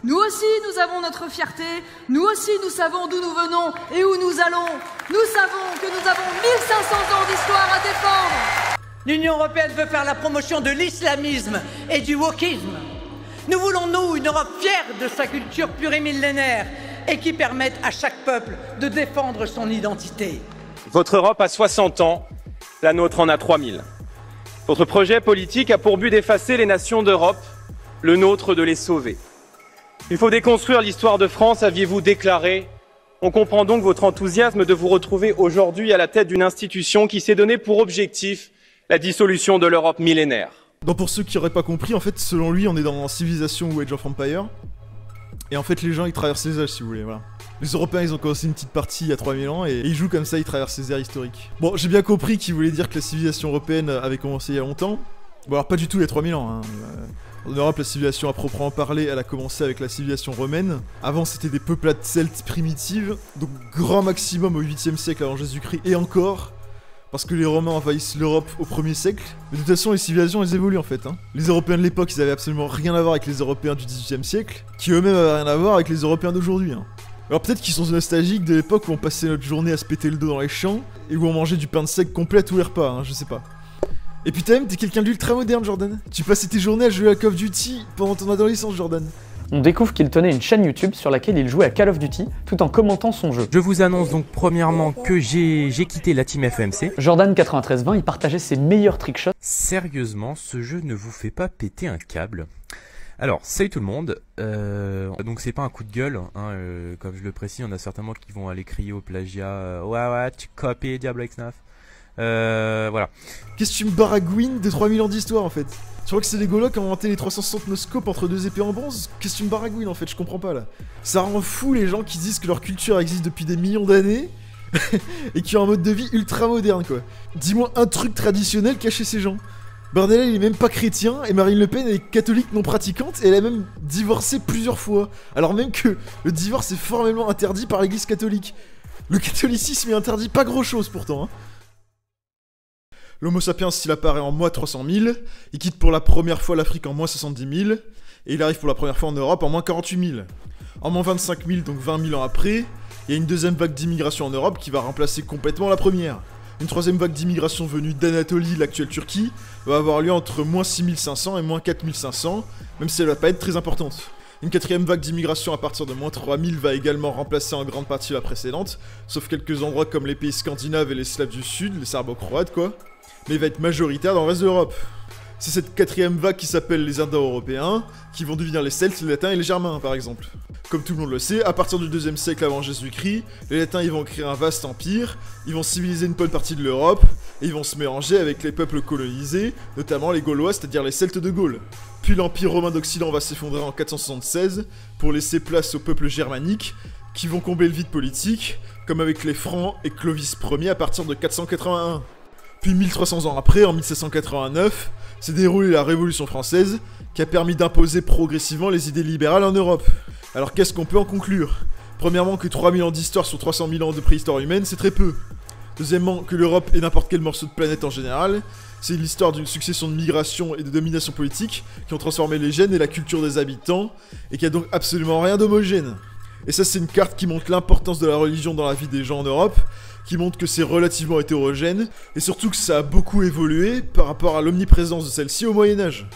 Nous aussi, nous avons notre fierté. Nous aussi, nous savons d'où nous venons et où nous allons. Nous savons que nous avons 1500 ans d'histoire à défendre. L'Union européenne veut faire la promotion de l'islamisme et du wokisme. Nous voulons, nous, une Europe fière de sa culture plurimillénaire et qui permette à chaque peuple de défendre son identité. Votre Europe a 60 ans, la nôtre en a 3000. Votre projet politique a pour but d'effacer les nations d'Europe, le nôtre de les sauver. Il faut déconstruire l'histoire de France, aviez-vous déclaré. On comprend donc votre enthousiasme de vous retrouver aujourd'hui à la tête d'une institution qui s'est donné pour objectif la dissolution de l'Europe millénaire. Donc pour ceux qui n'auraient pas compris, en fait, selon lui, on est dans Civilisation ou Age of Empire. Et en fait, les gens, ils traversent les âges, si vous voulez, voilà. Les Européens, ils ont commencé une petite partie il y a 3000 ans, et ils jouent comme ça, ils traversent les ères historiques. Bon, j'ai bien compris qu'il voulait dire que la civilisation européenne avait commencé il y a longtemps. Bon, alors pas du tout il y a 3000 ans, hein. En Europe, la civilisation à proprement parler, elle a commencé avec la civilisation romaine. Avant, c'était des peuplades celtes primitives, donc grand maximum au 8e siècle avant Jésus-Christ, et encore, parce que les Romains envahissent l'Europe au 1er siècle. Mais de toute façon, les civilisations, elles évoluent en fait, hein. Les Européens de l'époque, ils avaient absolument rien à voir avec les Européens du 18e siècle, qui eux-mêmes avaient rien à voir avec les Européens d'aujourd'hui, hein. Alors peut-être qu'ils sont nostalgiques de l'époque où on passait notre journée à se péter le dos dans les champs, et où on mangeait du pain de sec complet à tous les repas, hein, je sais pas. Et puis t'es quelqu'un d'ultra moderne, Jordan. Tu passais tes journées à jouer à Call of Duty pendant ton adolescence, Jordan. On découvre qu'il tenait une chaîne YouTube sur laquelle il jouait à Call of Duty tout en commentant son jeu. Je vous annonce donc premièrement que j'ai quitté la team FMC. Jordan9320, il partageait ses meilleurs trickshots. Sérieusement, ce jeu ne vous fait pas péter un câble? Alors, salut tout le monde, donc c'est pas un coup de gueule, hein, comme je le précise, on a certainement qui vont aller crier au plagiat, ouais, tu copies Diablo X9. Voilà. Qu'est-ce que tu me baragouines de 3000 ans d'histoire en fait? Tu crois que c'est les Gaulois qui ont inventé les 360 noscopes entre deux épées en bronze? Qu'est-ce que tu me baragouines en fait? Je comprends pas là. Ça rend fou les gens qui disent que leur culture existe depuis des millions d'années et qui ont un mode de vie ultra moderne quoi. Dis-moi un truc traditionnel caché ces gens. Bardella il est même pas chrétien et Marine Le Pen est catholique non pratiquante et elle a même divorcé plusieurs fois. Alors même que le divorce est formellement interdit par l'église catholique. Le catholicisme est interdit pas grand chose pourtant hein. L'Homo sapiens il apparaît en moins 300 000, il quitte pour la première fois l'Afrique en moins 70 000, et il arrive pour la première fois en Europe en moins 48 000. En moins 25 000, donc 20 000 ans après, il y a une deuxième vague d'immigration en Europe qui va remplacer complètement la première. Une troisième vague d'immigration venue d'Anatolie, l'actuelle Turquie, va avoir lieu entre moins 6500 et moins 4500, même si elle va pas être très importante. Une quatrième vague d'immigration à partir de moins 3000 va également remplacer en grande partie la précédente, sauf quelques endroits comme les pays scandinaves et les Slaves du Sud, les Serbo-Croates quoi, mais va être majoritaire dans le reste de l'Europe. C'est cette quatrième vague qui s'appelle les Indo-Européens, qui vont devenir les Celtes, les Latins et les Germains par exemple. Comme tout le monde le sait, à partir du 2e siècle avant Jésus-Christ, les Latins ils vont créer un vaste empire, ils vont civiliser une bonne partie de l'Europe, et ils vont se mélanger avec les peuples colonisés, notamment les Gaulois, c'est-à-dire les Celtes de Gaule. Puis l'Empire romain d'Occident va s'effondrer en 476, pour laisser place aux peuples germaniques, qui vont combler le vide politique, comme avec les Francs et Clovis Ier à partir de 481. Puis 1300 ans après, en 1789, s'est déroulée la Révolution française, qui a permis d'imposer progressivement les idées libérales en Europe. Alors qu'est-ce qu'on peut en conclure? Premièrement, que 3000 ans d'histoire sur 300 000 ans de préhistoire humaine, c'est très peu. Deuxièmement, que l'Europe et n'importe quel morceau de planète en général, c'est l'histoire d'une succession de migrations et de domination politique qui ont transformé les gènes et la culture des habitants, et qui a donc absolument rien d'homogène. Et ça, c'est une carte qui montre l'importance de la religion dans la vie des gens en Europe, qui montre que c'est relativement hétérogène, et surtout que ça a beaucoup évolué par rapport à l'omniprésence de celle-ci au Moyen-Âge.